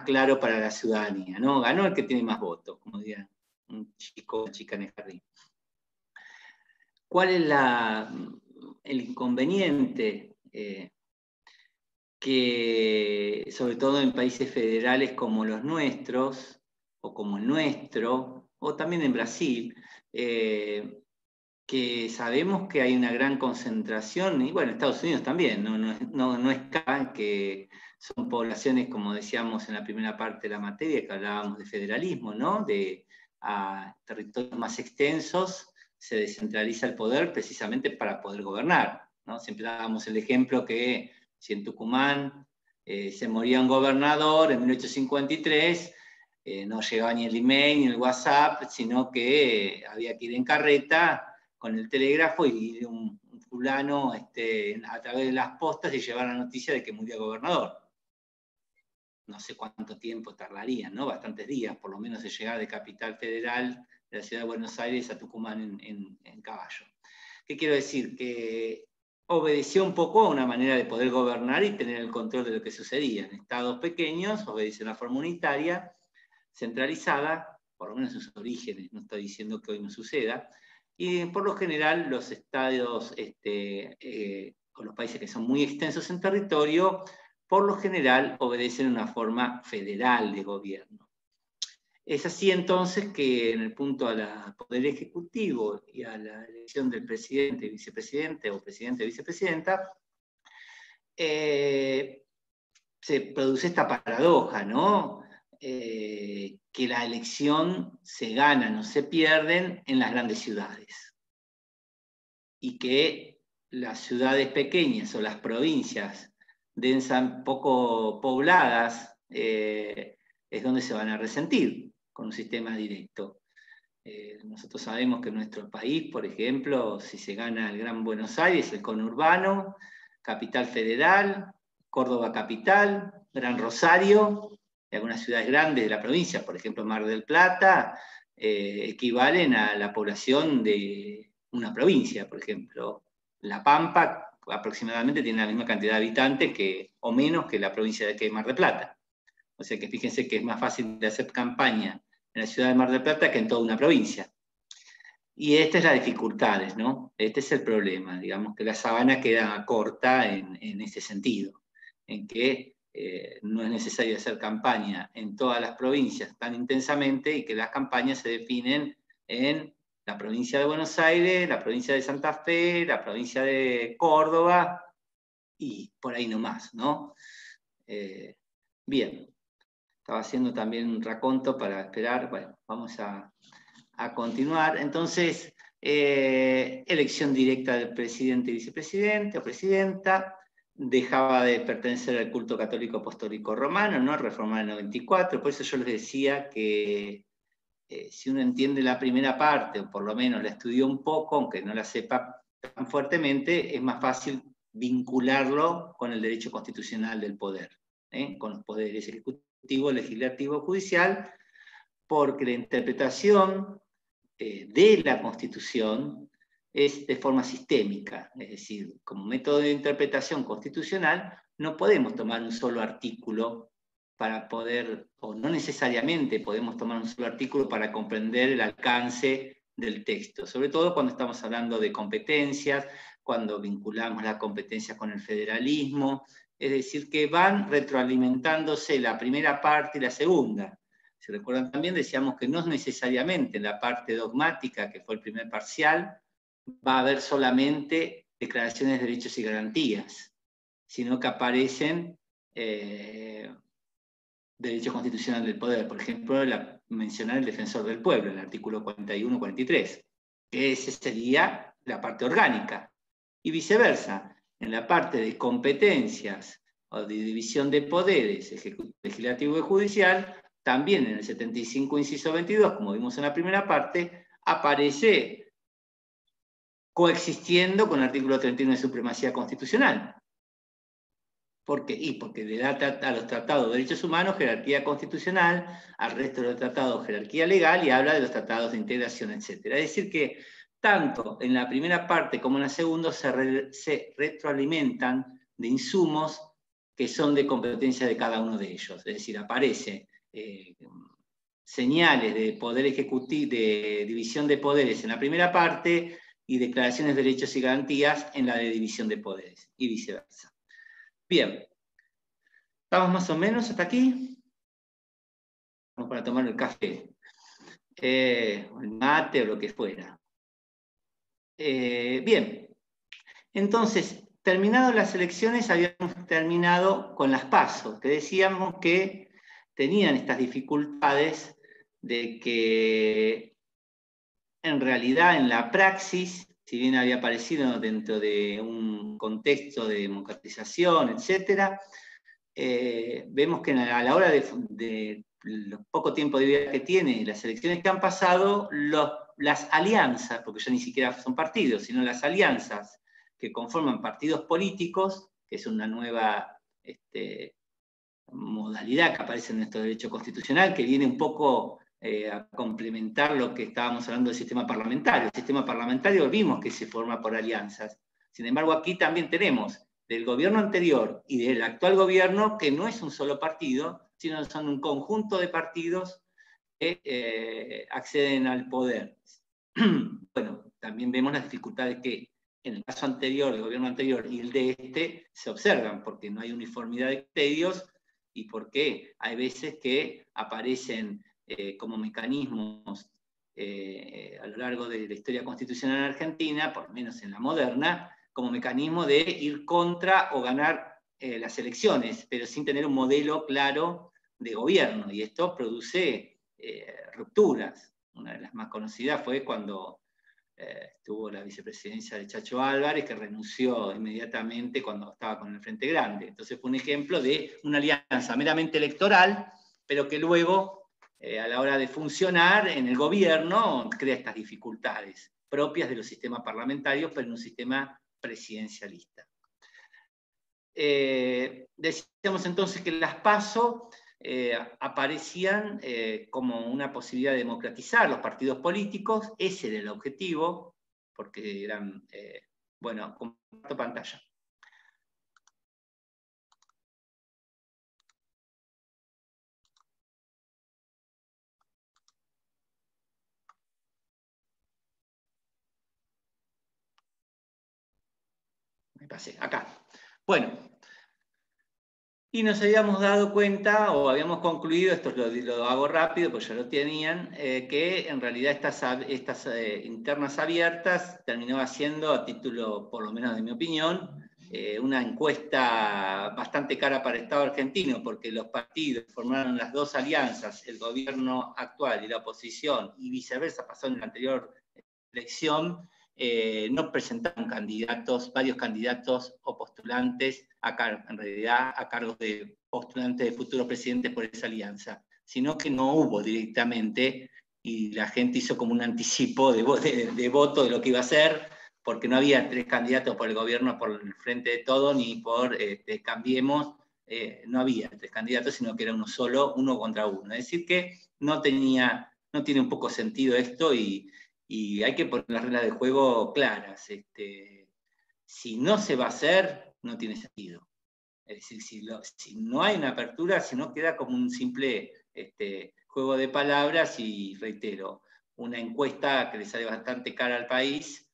claro para la ciudadanía, ¿no? Ganó el que tiene más votos, como diría un chico o una chica en el jardín. ¿Cuál es el inconveniente? Que sobre todo en países federales como los nuestros, o como el nuestro, o también en Brasil, que sabemos que hay una gran concentración, y bueno, Estados Unidos también, no es que son poblaciones, como decíamos en la primera parte de la materia, que hablábamos de federalismo, ¿no? A territorios más extensos se descentraliza el poder precisamente para poder gobernar, ¿no? Siempre dábamos el ejemplo que si en Tucumán se moría un gobernador en 1853, no llegaba ni el email ni el WhatsApp, sino que había que ir en carreta con el telégrafo y un fulano a través de las postas y llevar la noticia de que murió el gobernador. No sé cuánto tiempo tardarían, ¿no? Bastantes días, por lo menos, de llegar de Capital Federal, de la ciudad de Buenos Aires a Tucumán en caballo. ¿Qué quiero decir? Que obedeció un poco a una manera de poder gobernar y tener el control de lo que sucedía. En estados pequeños obedece una forma unitaria, centralizada, por lo menos en sus orígenes, no estoy diciendo que hoy no suceda, y por lo general los estados, con los países que son muy extensos en territorio, por lo general obedecen una forma federal de gobierno. Es así entonces que en el punto al poder ejecutivo y a la elección del presidente, vicepresidente o presidente o vicepresidenta, se produce esta paradoja, ¿no? Que la elección se gana, no se pierden en las grandes ciudades. Y que las ciudades pequeñas o las provincias densas, poco pobladas, es donde se van a resentir con un sistema directo. Nosotros sabemos que en nuestro país, por ejemplo, si se gana el Gran Buenos Aires, el conurbano, Capital Federal, Córdoba Capital, Gran Rosario, y algunas ciudades grandes de la provincia, por ejemplo Mar del Plata, equivalen a la población de una provincia, por ejemplo. La Pampa aproximadamente tiene la misma cantidad de habitantes o menos que la provincia de Mar del Plata. O sea que fíjense que es más fácil de hacer campaña en la ciudad de Mar del Plata que en toda una provincia. Y esta es la dificultad, ¿no? Este es el problema, digamos que la sabana queda corta en ese sentido, en que no es necesario hacer campaña en todas las provincias tan intensamente y que las campañas se definen en la provincia de Buenos Aires, la provincia de Santa Fe, la provincia de Córdoba y por ahí nomás, ¿no? Bien, estaba haciendo también un raconto para esperar, bueno, vamos a continuar. Entonces, elección directa del presidente y vicepresidente o presidenta, dejaba de pertenecer al culto católico apostólico romano, ¿no? Reformar en el 94, por eso yo les decía que si uno entiende la primera parte, o por lo menos la estudió un poco, aunque no la sepa tan fuertemente, es más fácil vincularlo con el derecho constitucional del poder, con los poderes ejecutivo, legislativo, judicial, porque la interpretación de la Constitución es de forma sistémica, es decir, como método de interpretación constitucional no podemos tomar un solo artículo para poder, o no necesariamente podemos tomar un solo artículo para comprender el alcance del texto, sobre todo cuando estamos hablando de competencias, cuando vinculamos las competencias con el federalismo, es decir, que van retroalimentándose la primera parte y la segunda. Si recuerdan también, decíamos que no es necesariamente en la parte dogmática, que fue el primer parcial, va a haber solamente declaraciones de derechos y garantías, sino que aparecen derechos constitucionales del poder. Por ejemplo, mencionar el defensor del pueblo, el artículo 41-43, que esa sería la parte orgánica. Y viceversa, en la parte de competencias o de división de poderes, legislativo y judicial, también en el 75, inciso 22, como vimos en la primera parte, aparece coexistiendo con el artículo 31 de supremacía constitucional. ¿Por qué? Y porque le da a los tratados de derechos humanos jerarquía constitucional, al resto de los tratados jerarquía legal y habla de los tratados de integración, etc. Es decir que tanto en la primera parte como en la segunda se retroalimentan de insumos que son de competencia de cada uno de ellos. Es decir, aparece señales de poder ejecutivo, de división de poderes en la primera parte, y declaraciones de derechos y garantías en la de división de poderes, y viceversa. Bien, ¿estamos más o menos hasta aquí? Vamos para tomar el café, el mate o lo que fuera. Bien, entonces, terminadas las elecciones, habíamos terminado con las PASO, que decíamos que tenían estas dificultades de que en realidad en la praxis, si bien había aparecido dentro de un contexto de democratización, etc., vemos que a la hora de los poco tiempo de vida que tiene y las elecciones que han pasado, las alianzas, porque ya ni siquiera son partidos, sino las alianzas que conforman partidos políticos, que es una nueva modalidad que aparece en nuestro derecho constitucional, que viene un poco a complementar lo que estábamos hablando del sistema parlamentario. El sistema parlamentario vimos que se forma por alianzas. Sin embargo, aquí también tenemos del gobierno anterior y del actual gobierno, que no es un solo partido, sino son un conjunto de partidos que acceden al poder. Bueno, también vemos las dificultades que en el caso anterior, el gobierno anterior y el de este, se observan, porque no hay uniformidad de criterios y porque hay veces que aparecen como mecanismos a lo largo de la historia constitucional en Argentina, por lo menos en la moderna, como mecanismo de ir contra o ganar las elecciones, pero sin tener un modelo claro de gobierno. Y esto produce rupturas. Una de las más conocidas fue cuando estuvo la vicepresidencia de Chacho Álvarez, que renunció inmediatamente cuando estaba con el Frente Grande. Entonces fue un ejemplo de una alianza meramente electoral, pero que luego, a la hora de funcionar en el gobierno, crea estas dificultades propias de los sistemas parlamentarios, pero en un sistema presidencialista. Decíamos entonces que las PASO aparecían como una posibilidad de democratizar los partidos políticos. Ese era el objetivo, porque eran, bueno, comparto pantalla. Me pasé, acá. Bueno, y nos habíamos dado cuenta, o habíamos concluido, esto lo hago rápido, pues ya lo tenían, que en realidad estas internas abiertas terminaba siendo, a título, por lo menos de mi opinión, una encuesta bastante cara para el Estado argentino, porque los partidos formaron las dos alianzas, el gobierno actual y la oposición, y viceversa, pasó en la anterior elección, no presentaron candidatos, varios candidatos o postulantes en realidad a cargos de postulantes de futuros presidentes por esa alianza, sino que no hubo directamente, y la gente hizo como un anticipo de voto de lo que iba a ser, porque no había tres candidatos por el gobierno, por el Frente de Todo, ni por Cambiemos, no había tres candidatos, sino que era uno solo, uno contra uno. Es decir que no tiene un poco sentido esto, y hay que poner las reglas de juego claras. Si no se va a hacer, no tiene sentido. Es decir, si no hay una apertura, si no queda como un simple juego de palabras, y reitero, una encuesta que le sale bastante cara al país,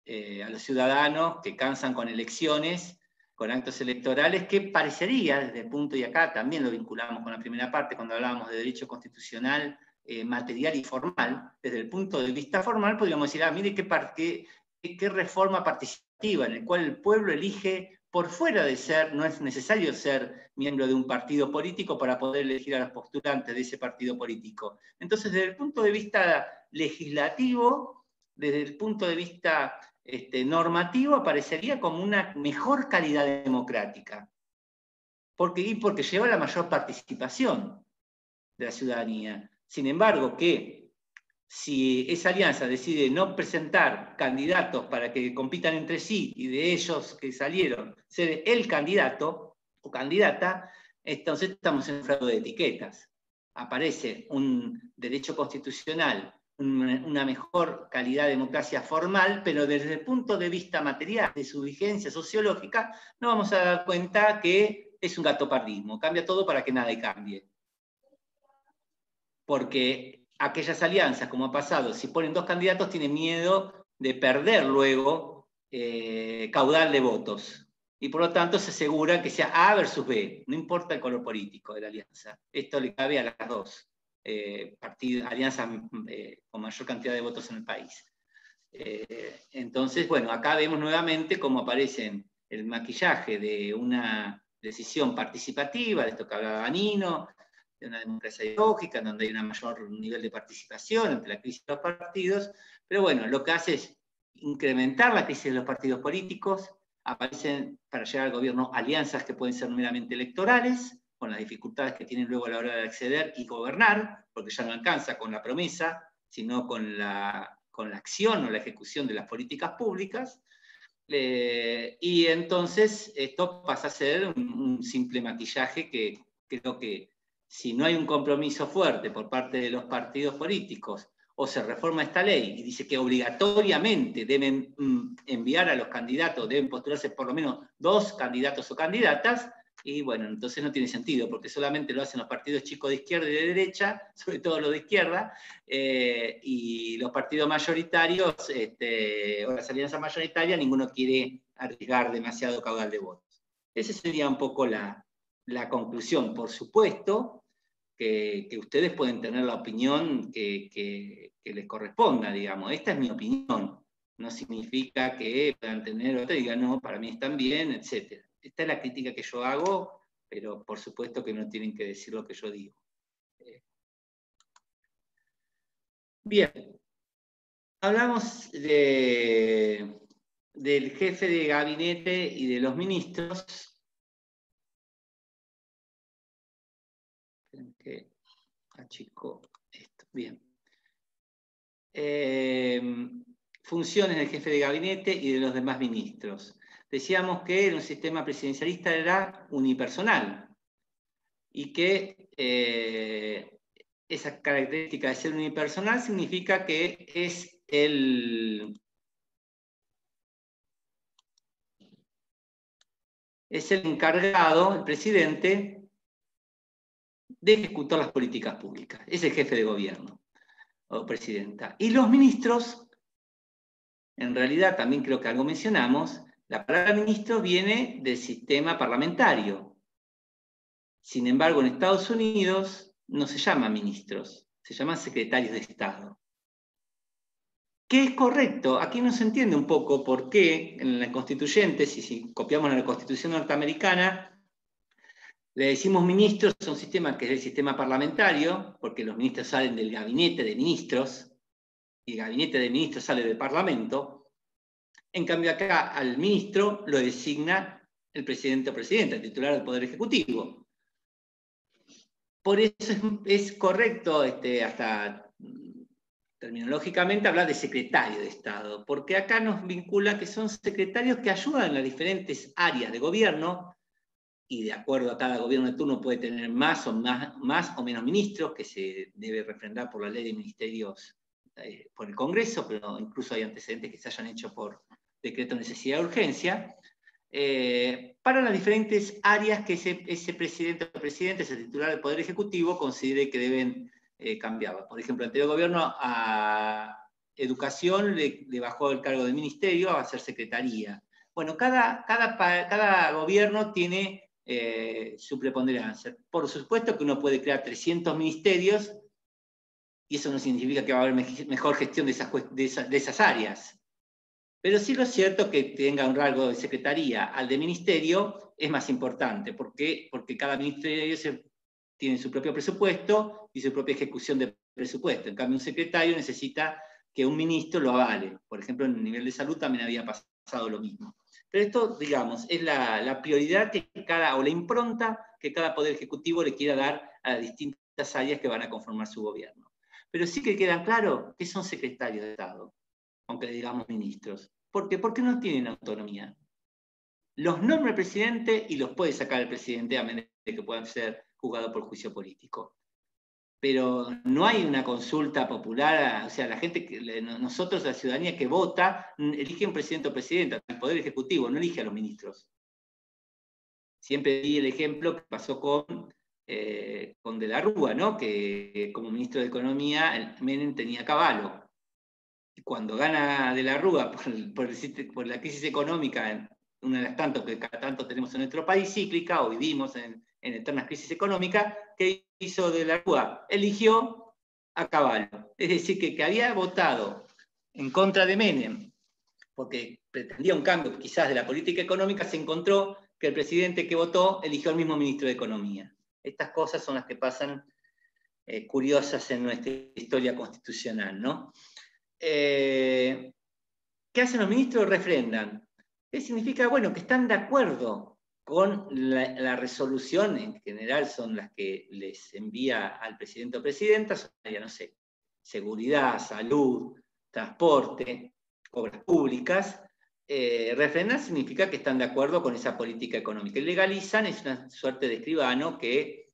a los ciudadanos que cansan con elecciones, con actos electorales, que parecería desde el punto, y acá también lo vinculamos con la primera parte cuando hablábamos de derecho constitucional, material y formal. Desde el punto de vista formal podríamos decir, mire qué reforma participativa en el cual el pueblo elige por fuera de ser, no es necesario ser miembro de un partido político para poder elegir a los postulantes de ese partido político. Entonces, desde el punto de vista legislativo, desde el punto de vista normativo, aparecería como una mejor calidad democrática. Porque lleva la mayor participación de la ciudadanía. Sin embargo, que si esa alianza decide no presentar candidatos para que compitan entre sí, y de ellos que salieron ser el candidato o candidata, entonces estamos en un fraude de etiquetas. Aparece un derecho constitucional, una mejor calidad de democracia formal, pero desde el punto de vista material, de su vigencia sociológica, nos vamos a dar cuenta que es un gatopardismo, cambia todo para que nada cambie. Porque aquellas alianzas, como ha pasado, si ponen dos candidatos, tienen miedo de perder luego caudal de votos. Y por lo tanto se asegura que sea A versus B, no importa el color político de la alianza. Esto le cabe a las dos alianzas con mayor cantidad de votos en el país. Entonces, bueno, acá vemos nuevamente cómo aparece el maquillaje de una decisión participativa, de esto que hablaba Nino, de una democracia ideológica, donde hay un mayor nivel de participación entre la crisis de los partidos, pero bueno, lo que hace es incrementar la crisis de los partidos políticos, aparecen para llegar al gobierno alianzas que pueden ser meramente electorales, con las dificultades que tienen luego a la hora de acceder y gobernar, porque ya no alcanza con la promesa, sino con la acción o la ejecución de las políticas públicas, y entonces esto pasa a ser un simple maquillaje que creo que si no hay un compromiso fuerte por parte de los partidos políticos, o se reforma esta ley y dice que obligatoriamente deben enviar a los candidatos, deben postularse por lo menos 2 candidatos o candidatas, y bueno, entonces no tiene sentido, porque solamente lo hacen los partidos chicos de izquierda y de derecha, sobre todo los de izquierda, y los partidos mayoritarios, o las alianzas mayoritarias, ninguno quiere arriesgar demasiado caudal de votos. Esa sería un poco la conclusión. Por supuesto que ustedes pueden tener la opinión que les corresponda, digamos. Esta es mi opinión. No significa que puedan tener otra y digan, no, para mí están bien, etc. Esta es la crítica que yo hago, pero por supuesto que no tienen que decir lo que yo digo. Bien. Hablamos del jefe de gabinete y de los ministros. Esperen que achico esto. Bien. Funciones del jefe de gabinete y de los demás ministros. Decíamos que en un sistema presidencialista era unipersonal y que esa característica de ser unipersonal significa que es el encargado, el presidente, de ejecutar las políticas públicas. Es el jefe de gobierno o presidenta. Y los ministros, en realidad también creo que algo mencionamos, la palabra ministro viene del sistema parlamentario. Sin embargo, en Estados Unidos no se llaman ministros, se llaman secretarios de Estado. ¿Qué es correcto? Aquí no se entiende un poco por qué en la constituyente, si copiamos la Constitución norteamericana, le decimos ministros a un sistema que es el sistema parlamentario, porque los ministros salen del gabinete de ministros, y el gabinete de ministros sale del Parlamento. En cambio acá al ministro lo designa el presidente o presidenta, el titular del Poder Ejecutivo. Por eso es correcto, hasta terminológicamente, hablar de secretario de Estado, porque acá nos vincula que son secretarios que ayudan en las diferentes áreas de gobierno, y de acuerdo a cada gobierno de turno puede tener más o menos ministros, que se debe refrendar por la ley de ministerios por el Congreso, pero incluso hay antecedentes que se hayan hecho por decreto de necesidad de urgencia, para las diferentes áreas que ese presidente o presidente, ese titular del Poder Ejecutivo, considere que deben cambiarlo. Por ejemplo, el anterior gobierno a Educación le bajó el cargo de ministerio a ser secretaría. Bueno, cada gobierno tiene su preponderancia. Por supuesto que uno puede crear 300 ministerios y eso no significa que va a haber mejor gestión de esas áreas. Pero sí lo es cierto que tenga un rango de secretaría al de ministerio es más importante. ¿Por qué? Porque cada ministerio tiene su propio presupuesto y su propia ejecución de presupuesto. En cambio, un secretario necesita que un ministro lo avale. Por ejemplo, en el nivel de salud también había pasado lo mismo. Pero esto, digamos, es la prioridad o la impronta que cada poder ejecutivo le quiera dar a las distintas áreas que van a conformar su gobierno. Pero sí que quedan claro que son secretarios de Estado, aunque le digamos ministros. ¿Por qué? Porque no tienen autonomía. Los nombra el presidente y los puede sacar el presidente a menos de que puedan ser juzgados por juicio político. Pero no hay una consulta popular, o sea, la gente, nosotros, la ciudadanía que vota, elige un presidente o presidenta, el Poder Ejecutivo, no elige a los ministros. siempre di el ejemplo que pasó con De la Rúa, ¿no? Que como ministro de Economía, Menem tenía caballo. Cuando gana De la Rúa por la crisis económica, una de las tantas que cada tanto tenemos en nuestro país, cíclica, o vivimos en eternas crisis económicas, ¿qué hizo De la Rúa? Eligió a caballo. Es decir, que había votado en contra de Menem, porque pretendía un cambio quizás de la política económica, se encontró que el presidente que votó eligió al mismo ministro de Economía. Estas cosas son las que pasan curiosas en nuestra historia constitucional, ¿no? ¿Qué hacen los ministros? Refrendan. ¿Qué significa? Bueno, que están de acuerdo con la resolución, en general son las que les envía al presidente o presidenta, son, ya no sé, seguridad, salud, transporte, obras públicas. Refrendan significa que están de acuerdo con esa política económica. Y legalizan es una suerte de escribano que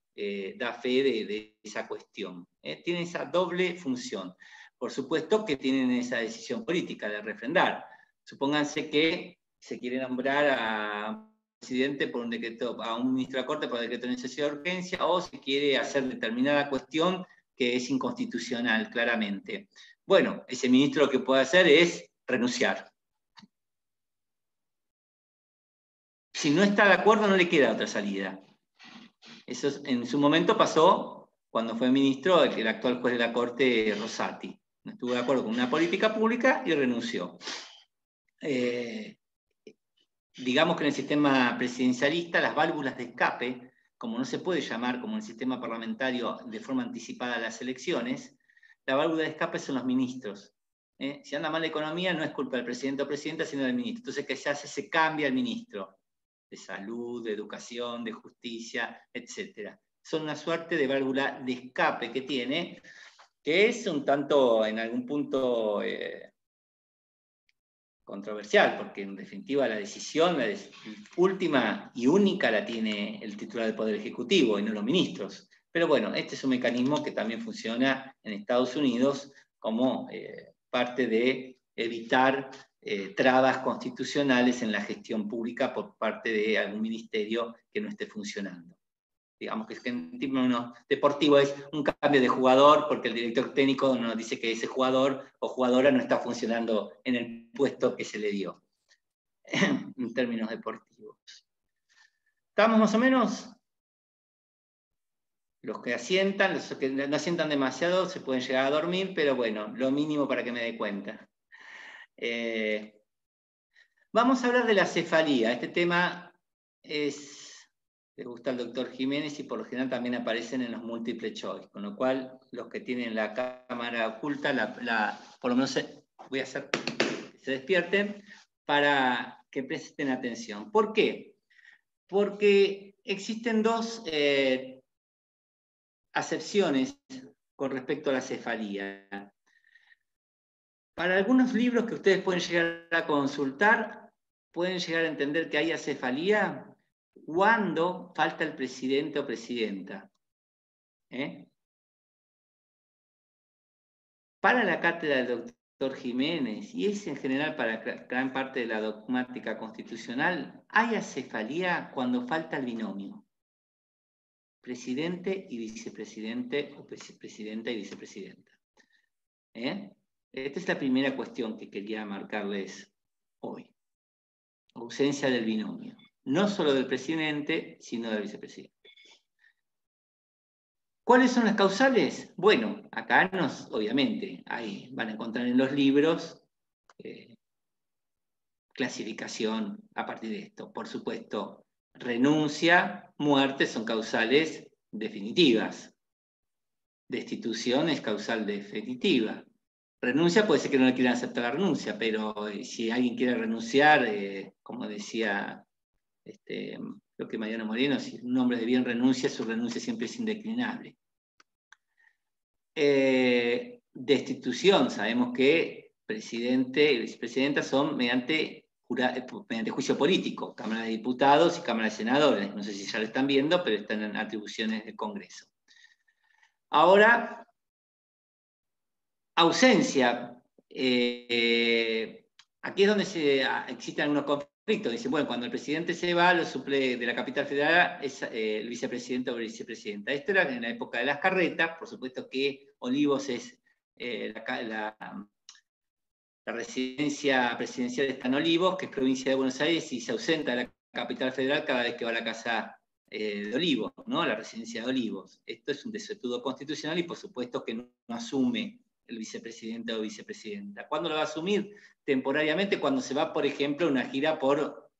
da fe de esa cuestión. Tiene esa doble función. Por supuesto que tienen esa decisión política de refrendar. Supónganse que se quiere nombrar a un presidente por un decreto, a un ministro de la Corte por decreto de necesidad de urgencia, o se quiere hacer determinada cuestión que es inconstitucional, claramente. Bueno, ese ministro lo que puede hacer es renunciar. Si no está de acuerdo, no le queda otra salida. Eso en su momento pasó cuando fue ministro el actual juez de la Corte, Rosati. No estuvo de acuerdo con una política pública y renunció. Digamos que en el sistema presidencialista las válvulas de escape, como no se puede llamar como en el sistema parlamentario de forma anticipada a las elecciones, la válvula de escape son los ministros. Si anda mal la economía no es culpa del presidente o presidenta, sino del ministro. Entonces, ¿qué se hace? Se cambia el ministro de salud, de educación, de justicia, etc. Son una suerte de válvula de escape que tiene, que es un tanto, en algún punto, controversial, porque en definitiva la decisión última y única la tiene el titular del Poder Ejecutivo y no los ministros. Pero bueno, este es un mecanismo que también funciona en Estados Unidos como parte de evitar trabas constitucionales en la gestión pública por parte de algún ministerio que no esté funcionando. Digamos que en términos deportivos es un cambio de jugador porque el director técnico nos dice que ese jugador o jugadora no está funcionando en el puesto que se le dio, en términos deportivos. ¿Estamos más o menos? Los que asientan, los que no asientan demasiado se pueden llegar a dormir, pero bueno, lo mínimo para que me dé cuenta. Vamos a hablar de la cefalía. Este tema le gusta al doctor Jiménez y por lo general también aparecen en los múltiple choice, con lo cual los que tienen la cámara oculta, por lo menos voy a hacer que se despierten para que presten atención. ¿Por qué? Porque existen dos acepciones con respecto a la cefalía. Para algunos libros que ustedes pueden llegar a consultar, pueden llegar a entender que hay acefalía cuando falta el presidente o presidenta. Para la cátedra del doctor Jiménez, y es en general para gran parte de la dogmática constitucional, hay acefalía cuando falta el binomio. Presidente y vicepresidente, o presidenta y vicepresidenta. Esta es la primera cuestión que quería marcarles hoy. Ausencia del binomio. No solo del presidente, sino del vicepresidente. ¿Cuáles son las causales? Bueno, acá obviamente, ahí van a encontrar en los libros clasificación a partir de esto. Por supuesto, renuncia, muerte son causales definitivas. Destitución es causal definitiva. Renuncia puede ser que no le quieran aceptar la renuncia, pero si alguien quiere renunciar, como decía creo que Mariano Moreno, si un hombre de bien renuncia, su renuncia siempre es indeclinable. Destitución, sabemos que presidente y vicepresidenta son mediante juicio político, Cámara de Diputados y Cámara de Senadores. No sé si ya lo están viendo, pero están en atribuciones del Congreso. Ahora, ausencia. Aquí es donde existen algunos conflictos conflicto. Dice, bueno, cuando el presidente se va, lo suple de la capital federal es el vicepresidente o vicepresidenta. Esto era en la época de las carretas, por supuesto que Olivos es la residencia presidencial está en Olivos, que es provincia de Buenos Aires, y se ausenta de la capital federal cada vez que va a la casa de Olivos, ¿no? La residencia de Olivos. Esto es un desacuerdo constitucional y por supuesto que no asume el vicepresidente o vicepresidenta. ¿Cuándo lo va a asumir? Temporariamente, cuando se va, por ejemplo, a una gira por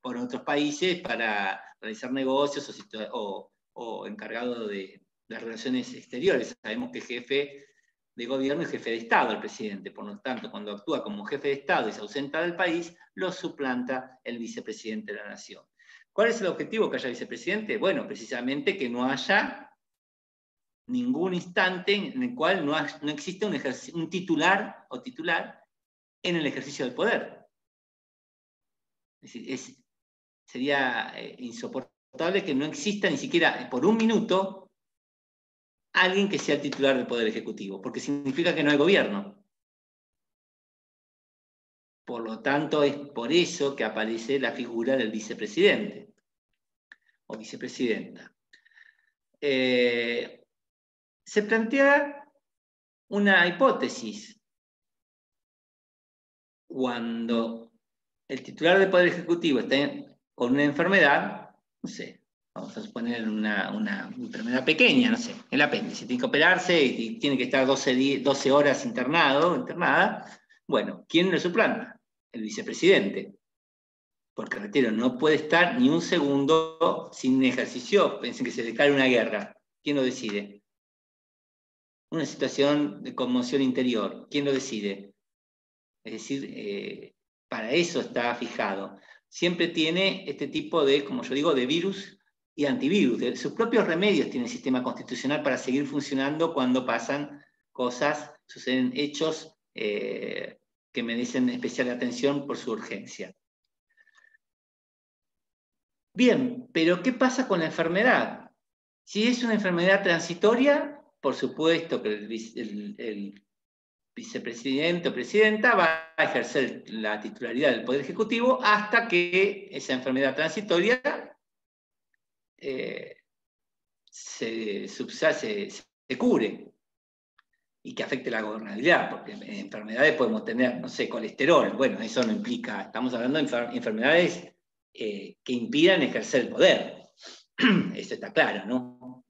otros países para realizar negocios o encargado de las relaciones exteriores. Sabemos que jefe de gobierno y jefe de Estado el presidente. Por lo tanto, cuando actúa como jefe de Estado y se ausenta del país, lo suplanta el vicepresidente de la nación. ¿Cuál es el objetivo que haya vicepresidente? Bueno, precisamente que no haya ningún instante en el cual no existe un titular o titular en el ejercicio del poder. Es decir, sería insoportable que no exista ni siquiera por un minuto alguien que sea el titular del Poder Ejecutivo, porque significa que no hay gobierno. Por lo tanto, es por eso que aparece la figura del vicepresidente o vicepresidenta. Se plantea una hipótesis. Cuando el titular del Poder Ejecutivo está con una enfermedad, no sé, vamos a suponer una enfermedad pequeña, no sé, el apéndice, tiene que operarse y tiene que estar 12 horas internada. Bueno, ¿quién lo suplanta? El vicepresidente. Porque, reitero, no puede estar ni un segundo sin ejercicio. Piensen que se declara una guerra. ¿Quién lo decide? Una situación de conmoción interior. ¿Quién lo decide? Es decir, para eso está fijado. Siempre tiene este tipo de, como yo digo, de virus y antivirus. Sus propios remedios tiene el sistema constitucional para seguir funcionando cuando pasan cosas, suceden hechos que merecen especial atención por su urgencia. Bien, pero ¿qué pasa con la enfermedad? Si es una enfermedad transitoria, por supuesto que el vicepresidente o presidenta va a ejercer la titularidad del Poder Ejecutivo hasta que esa enfermedad transitoria se cure y que afecte la gobernabilidad, porque en enfermedades podemos tener, no sé, colesterol, bueno, eso no implica, estamos hablando de enfermedades que impidan ejercer el poder. Eso está claro, ¿no?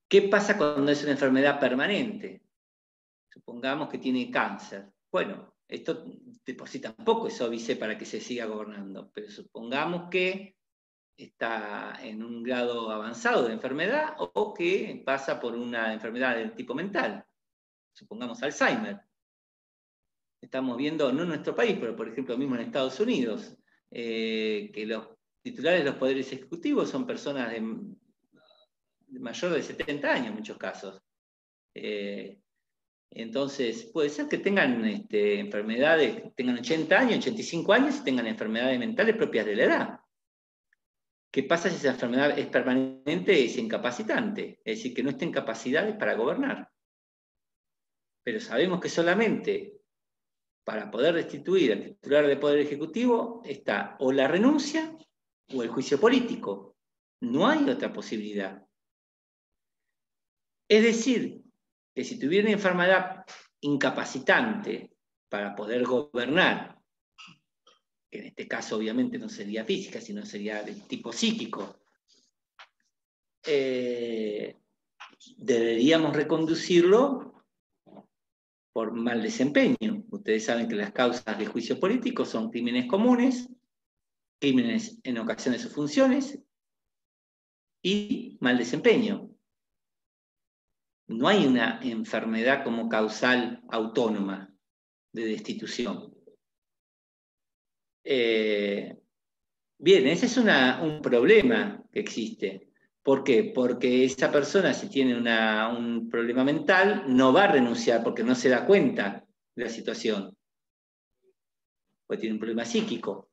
¿Qué pasa cuando es una enfermedad permanente? Supongamos que tiene cáncer. Bueno, esto de por sí tampoco es óbice para que se siga gobernando, pero supongamos que está en un grado avanzado de enfermedad o que pasa por una enfermedad del tipo mental. Supongamos Alzheimer. Estamos viendo, no en nuestro país, pero por ejemplo mismo en Estados Unidos, que los titulares de los poderes ejecutivos son personas de mayor de 70 años en muchos casos. Entonces, puede ser que tengan enfermedades, que tengan 80 años, 85 años y tengan enfermedades mentales propias de la edad. ¿Qué pasa si esa enfermedad es permanente y es incapacitante? Es decir, que no está en capacidades para gobernar. Pero sabemos que solamente para poder destituir al titular del Poder Ejecutivo está o la renuncia o el juicio político. No hay otra posibilidad. Es decir, que si tuviera una enfermedad incapacitante para poder gobernar, que en este caso obviamente no sería física, sino sería de tipo psíquico, deberíamos reconducirlo por mal desempeño. Ustedes saben que las causas de juicio político son crímenes comunes, crímenes en ocasión de sus funciones y mal desempeño. No hay una enfermedad como causal autónoma de destitución. Bien, ese es un problema que existe. ¿Por qué? Porque esa persona, si tiene un problema mental, no va a renunciar porque no se da cuenta de la situación. Porque tiene un problema psíquico,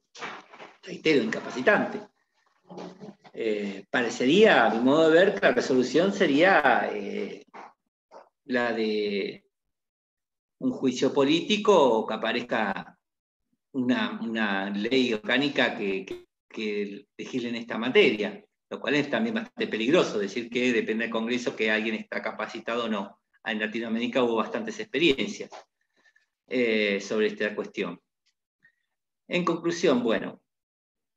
reitero, incapacitante. Parecería, a mi modo de ver, que la resolución sería la de un juicio político que aparezca una ley orgánica que legisle en esta materia, lo cual es también bastante peligroso, decir que depende del Congreso que alguien está capacitado o no. En Latinoamérica hubo bastantes experiencias sobre esta cuestión. En conclusión, bueno,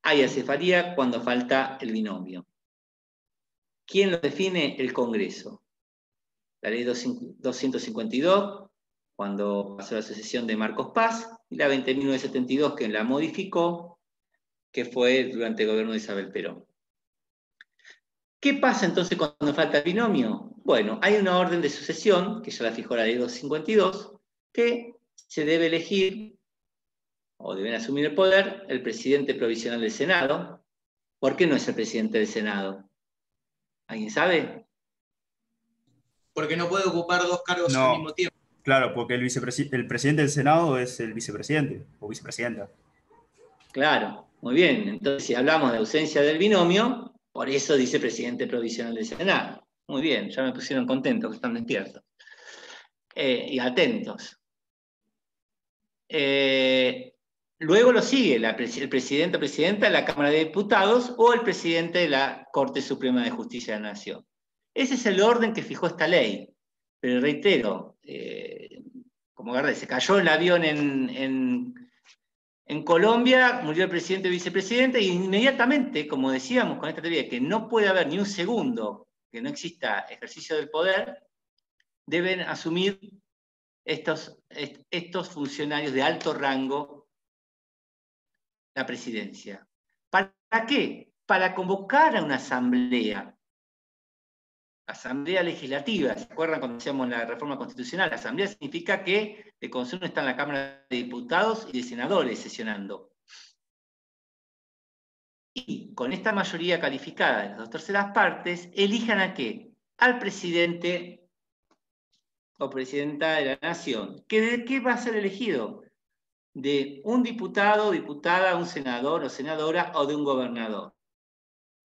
hay acefalía cuando falta el binomio. ¿Quién lo define? El Congreso. La ley 252, cuando pasó la sucesión de Marcos Paz, y la 20.972, que la modificó, que fue durante el gobierno de Isabel Perón. ¿Qué pasa entonces cuando falta el binomio? Bueno, hay una orden de sucesión, que ya la fijó la ley 252, que se debe elegir, o deben asumir el poder, el presidente provisional del Senado. ¿Por qué no es el presidente del Senado? ¿Alguien sabe? Porque no puede ocupar dos cargos al mismo tiempo. Claro, porque el presidente del Senado es el vicepresidente o vicepresidenta. Claro, muy bien. Entonces, si hablamos de ausencia del binomio, por eso dice presidente provisional del Senado. Muy bien, ya me pusieron contentos, que están despiertos. Y atentos. Luego lo sigue el presidente o presidenta de la Cámara de Diputados o el presidente de la Corte Suprema de Justicia de la Nación. Ese es el orden que fijó esta ley. Pero reitero, como Gardel, se cayó el avión en Colombia, murió el presidente y vicepresidente, y inmediatamente, como decíamos con esta teoría, que no puede haber ni un segundo que no exista ejercicio del poder, deben asumir estos funcionarios de alto rango la presidencia. ¿Para qué? Para convocar a una asamblea legislativa. ¿Se acuerdan cuando hacíamos la reforma constitucional? La asamblea significa que el Consejo está en la Cámara de Diputados y de Senadores sesionando. Y con esta mayoría calificada de las 2/3 partes, elijan a qué? Al presidente o presidenta de la Nación. ¿De qué va a ser elegido? De un diputado, diputada, un senador o senadora, o de un gobernador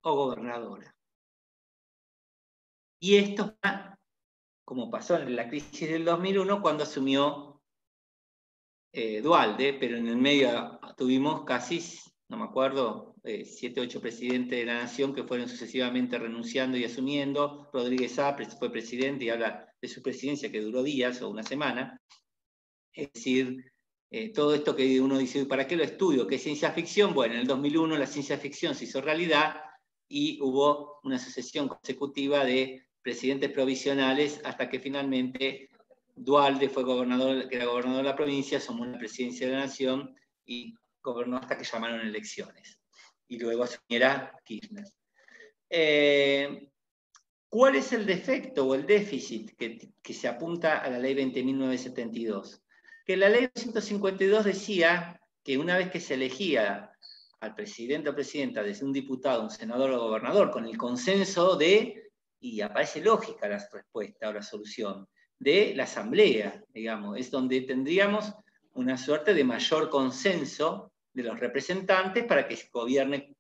o gobernadora. Y esto va, como pasó en la crisis del 2001, cuando asumió Duhalde, pero en el medio tuvimos casi, no me acuerdo, 7 o 8 presidentes de la Nación que fueron sucesivamente renunciando y asumiendo. Rodríguez Sá fue presidente y habla de su presidencia que duró días o una semana. Es decir, todo esto que uno dice, ¿para qué lo estudio? ¿Qué es ciencia ficción? Bueno, en el 2001 la ciencia ficción se hizo realidad y hubo una sucesión consecutiva de presidentes provisionales hasta que finalmente Duhalde fue gobernador, que era gobernador de la provincia, asumó la presidencia de la Nación y gobernó hasta que llamaron elecciones. Y luego asumiera Kirchner. ¿Cuál es el defecto o el déficit que se apunta a la ley 20.972? Que la ley 252 decía que una vez que se elegía al presidente o presidenta desde un diputado, un senador o gobernador, con el consenso y aparece lógica la respuesta o la solución, de la asamblea, digamos, es donde tendríamos una suerte de mayor consenso de los representantes para que se gobierne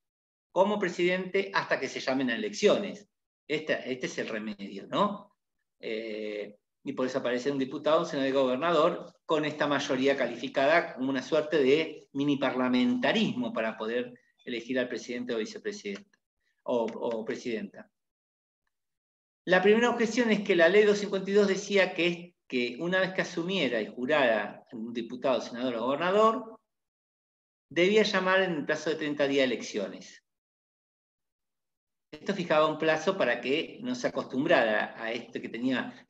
como presidente hasta que se llamen a elecciones. Este es el remedio, ¿no? Y por eso aparece un diputado, un senador y gobernador con esta mayoría calificada como una suerte de mini parlamentarismo para poder elegir al presidente o vicepresidenta o presidenta. La primera objeción es que la ley 252 decía que una vez que asumiera y jurara un diputado, senador o gobernador, debía llamar en el plazo de 30 días elecciones. Esto fijaba un plazo para que no se acostumbrara a esto que tenía,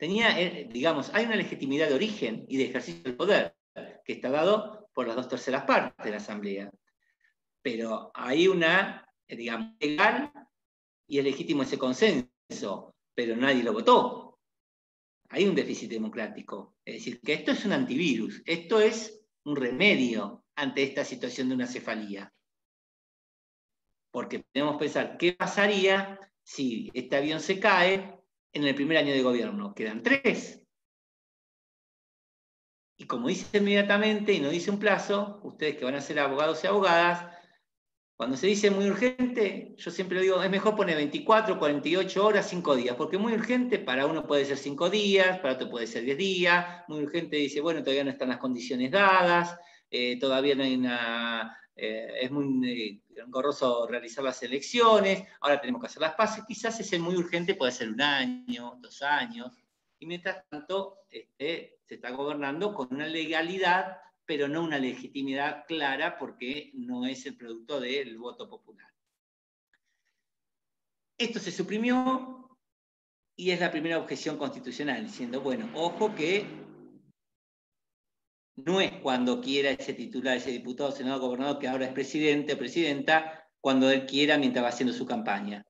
digamos, hay una legitimidad de origen y de ejercicio del poder, que está dado por las 2/3 partes de la Asamblea. Pero hay una, digamos, legal y es legítimo ese consenso, pero nadie lo votó. Hay un déficit democrático. Es decir, que esto es un antivirus, esto es un remedio ante esta situación de una cefalía. Porque podemos pensar, ¿qué pasaría si este avión se cae en el primer año de gobierno? Quedan 3. Y como dice inmediatamente y no dice un plazo, ustedes que van a ser abogados y abogadas, cuando se dice muy urgente, yo siempre digo, es mejor poner 24, 48 horas, 5 días, porque muy urgente para uno puede ser 5 días, para otro puede ser 10 días, muy urgente dice, bueno, todavía no están las condiciones dadas, todavía no hay es muy engorroso realizar las elecciones, ahora tenemos que hacer las paces, quizás ese muy urgente puede ser 1 año, 2 años, y mientras tanto se está gobernando con una legalidad, pero no una legitimidad clara, porque no es el producto del voto popular. Esto se suprimió y es la primera objeción constitucional, diciendo, bueno, ojo que no es cuando quiera ese titular, ese diputado, senador, gobernador, que ahora es presidente o presidenta, cuando él quiera mientras va haciendo su campaña.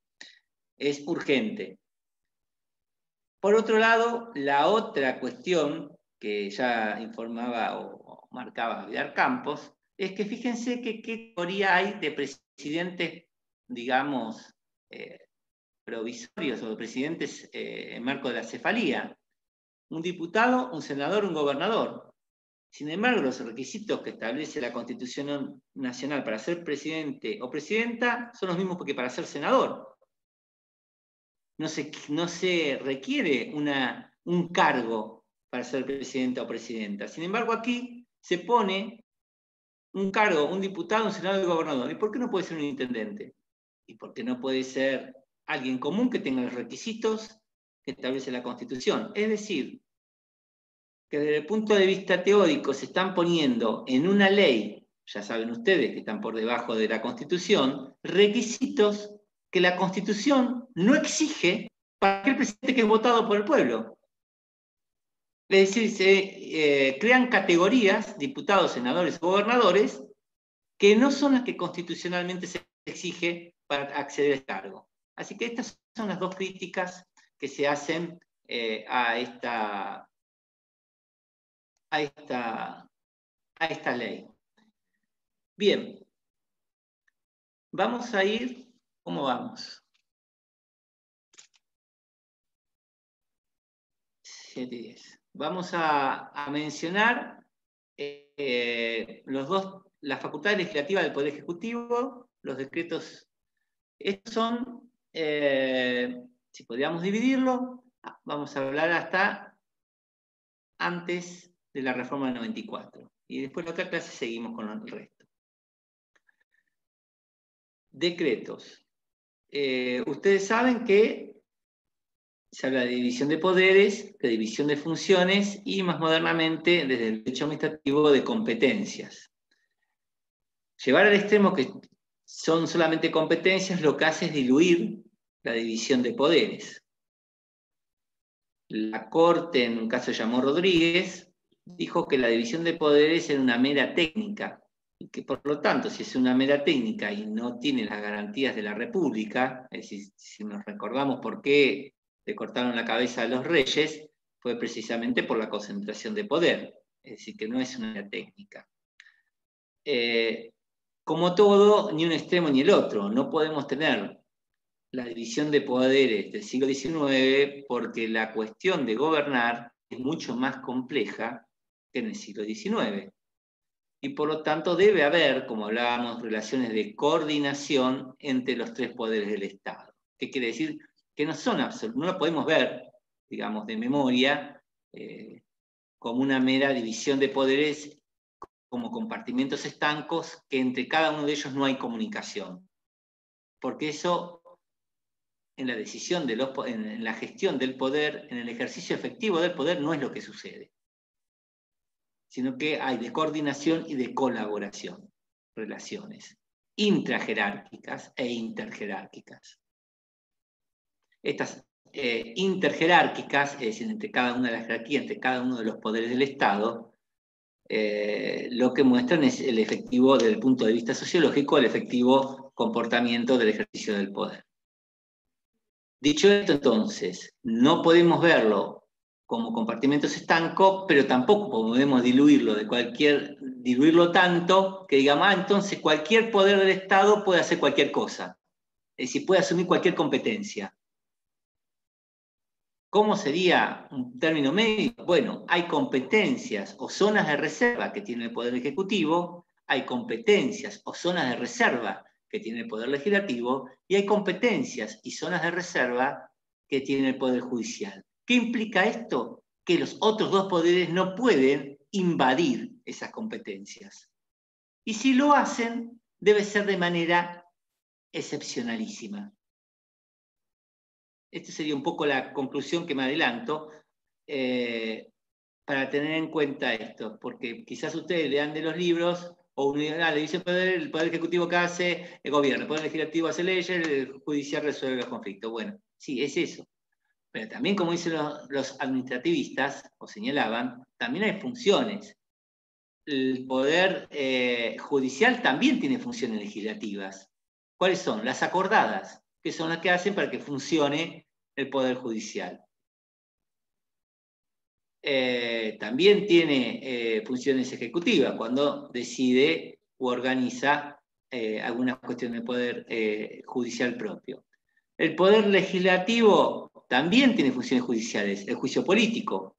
Es urgente. Por otro lado, la otra cuestión que ya informaba o marcaba Vidal Campos, es que fíjense que qué teoría hay de presidentes, digamos, provisorios o de presidentes en marco de la cefalía. Un diputado, un senador, un gobernador. Sin embargo, los requisitos que establece la Constitución Nacional para ser presidente o presidenta son los mismos que para ser senador. No se requiere un cargo para ser presidente o presidenta. Sin embargo, aquí se pone un cargo, un diputado, un senador y un gobernador. ¿Y por qué no puede ser un intendente? ¿Y por qué no puede ser alguien común que tenga los requisitos que establece la Constitución? Es decir, que desde el punto de vista teórico se están poniendo en una ley, ya saben ustedes que están por debajo de la Constitución, requisitos que la Constitución no exige para aquel presidente que es votado por el pueblo. Es decir, se crean categorías, diputados, senadores, gobernadores, que no son las que constitucionalmente se exige para acceder al cargo. Así que estas son las dos críticas que se hacen a esta ley. Bien, vamos a ir, ¿cómo vamos? 7 y 10. Vamos a mencionar las facultades legislativas del Poder Ejecutivo, los decretos. Estos son, si podríamos dividirlo, vamos a hablar hasta antes de la reforma del 94. Y después en otra clase seguimos con el resto. Decretos. Ustedes saben que se habla de división de poderes, de división de funciones y más modernamente, desde el derecho administrativo, de competencias. Llevar al extremo que son solamente competencias lo que hace es diluir la división de poderes. La Corte, en un caso llamó Rodríguez, dijo que la división de poderes era una mera técnica, y que por lo tanto, si es una mera técnica y no tiene las garantías de la República, es decir, si nos recordamos por qué le cortaron la cabeza a los reyes, fue precisamente por la concentración de poder, es decir, que no es una técnica. Como todo, ni un extremo ni el otro, no podemos tener la división de poderes del siglo XIX porque la cuestión de gobernar es mucho más compleja que en el siglo XIX. Y por lo tanto debe haber, como hablábamos, relaciones de coordinación entre los 3 poderes del Estado. ¿Qué quiere decir? Que no son absolutos, no lo podemos ver, digamos, de memoria, como una mera división de poderes, como compartimentos estancos, que entre cada uno de ellos no hay comunicación. Porque eso, en la decisión, en la gestión del poder, en el ejercicio efectivo del poder, no es lo que sucede. Sino que hay de coordinación y de colaboración, relaciones intrajerárquicas e interjerárquicas. Estas interjerárquicas, es decir, entre cada una de las jerarquías, entre cada uno de los poderes del Estado, lo que muestran es el efectivo, desde el punto de vista sociológico, el efectivo comportamiento del ejercicio del poder. Dicho esto, entonces, no podemos verlo como compartimentos estancos, pero tampoco podemos diluirlo tanto que digamos, entonces cualquier poder del Estado puede hacer cualquier cosa. Es decir, puede asumir cualquier competencia. ¿Cómo sería un término médico? Bueno, hay competencias o zonas de reserva que tiene el Poder Ejecutivo, hay competencias o zonas de reserva que tiene el Poder Legislativo, y hay competencias y zonas de reserva que tiene el Poder Judicial. ¿Qué implica esto? Que los otros 2 poderes no pueden invadir esas competencias. Y si lo hacen, debe ser de manera excepcionalísima. Esta sería un poco la conclusión que me adelanto para tener en cuenta esto, porque quizás ustedes lean de los libros o le dice el poder ejecutivo que hace el gobierno, el poder legislativo hace leyes, el judicial resuelve los conflictos. Bueno, sí, es eso. Pero también, como dicen los administrativistas, o señalaban, también hay funciones. El poder judicial también tiene funciones legislativas. ¿Cuáles son? Las acordadas, que son las que hacen para que funcione el poder judicial. También tiene funciones ejecutivas, cuando decide u organiza algunas cuestiones de poder judicial propio. El poder legislativo también tiene funciones judiciales, el juicio político,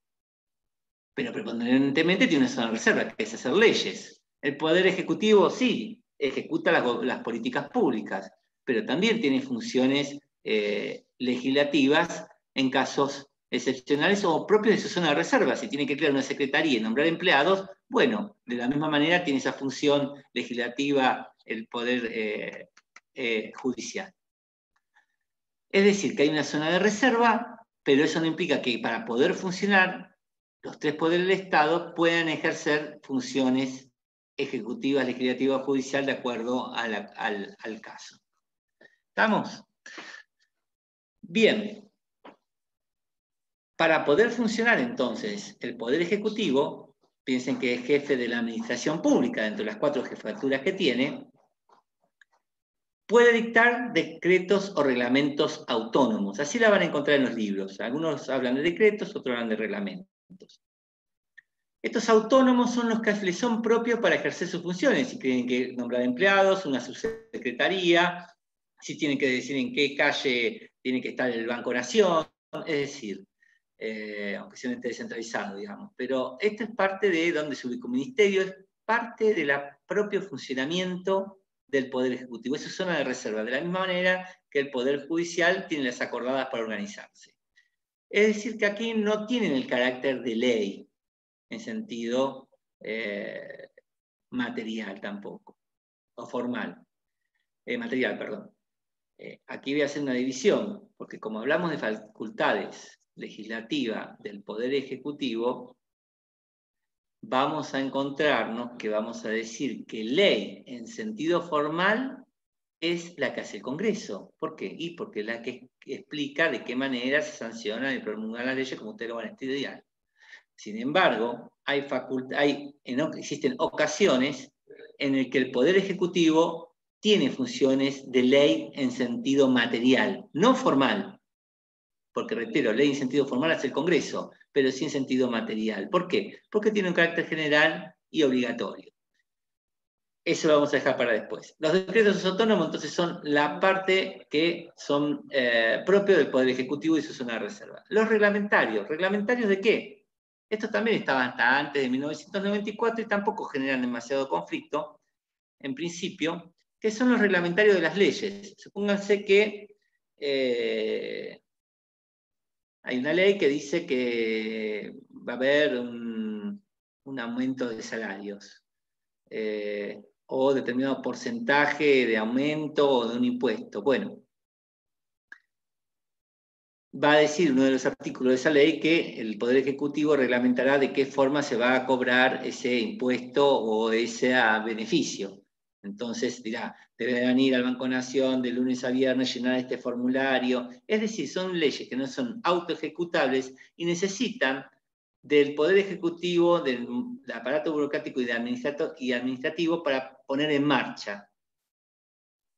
pero preponderantemente tiene una sola reserva, que es hacer leyes. El poder ejecutivo sí, ejecuta las políticas públicas, pero también tiene funciones legislativas en casos excepcionales o propios de su zona de reserva. Si tiene que crear una secretaría y nombrar empleados, bueno, de la misma manera tiene esa función legislativa el poder judicial. Es decir, que hay una zona de reserva, pero eso no implica que para poder funcionar, los tres poderes del Estado puedan ejercer funciones ejecutivas, legislativas, judicial, de acuerdo al caso. ¿Estamos? Bien. Para poder funcionar entonces el Poder Ejecutivo, piensen que es jefe de la administración pública, dentro de las 4 jefaturas que tiene, puede dictar decretos o reglamentos autónomos. Así la van a encontrar en los libros. Algunos hablan de decretos, otros hablan de reglamentos. Estos autónomos son los que les son propios para ejercer sus funciones. Si tienen que nombrar empleados, una subsecretaría, si tienen que decir en qué calle tiene que estar el Banco Nación, es decir, aunque sea descentralizado, digamos. Pero esto es parte de donde se ubica un ministerio, es parte del propio funcionamiento del Poder Ejecutivo. Eso es zona de reserva, de la misma manera que el Poder Judicial tiene las acordadas para organizarse. Es decir, que aquí no tienen el carácter de ley, en sentido material tampoco, o formal. Material, perdón. Aquí voy a hacer una división, porque como hablamos de facultades legislativas del Poder Ejecutivo, vamos a encontrarnos que vamos a decir que ley en sentido formal es la que hace el Congreso. ¿Por qué? Y porque es la que explica de qué manera se sancionan y promulgan las leyes, como ustedes lo van a estudiar. Sin embargo, existen ocasiones en las que el Poder Ejecutivo tiene funciones de ley en sentido material, no formal, porque reitero, ley en sentido formal hace el Congreso, pero sí en sentido material. ¿Por qué? Porque tiene un carácter general y obligatorio. Eso lo vamos a dejar para después. Los decretos autónomos, entonces, son la parte que son propios del Poder Ejecutivo y su zona de reserva. Los reglamentarios, ¿reglamentarios de qué? Estos también estaban hasta antes de 1994 y tampoco generan demasiado conflicto, en principio, que son los reglamentarios de las leyes. Supónganse que hay una ley que dice que va a haber un aumento de salarios, o determinado porcentaje de aumento o de un impuesto. Bueno, va a decir uno de los artículos de esa ley que el Poder Ejecutivo reglamentará de qué forma se va a cobrar ese impuesto o ese beneficio. Entonces dirá, deberán ir al Banco Nación de lunes a viernes, llenar este formulario. Es decir, son leyes que no son autoejecutables y necesitan del Poder Ejecutivo, del aparato burocrático y administrativo para poner en marcha.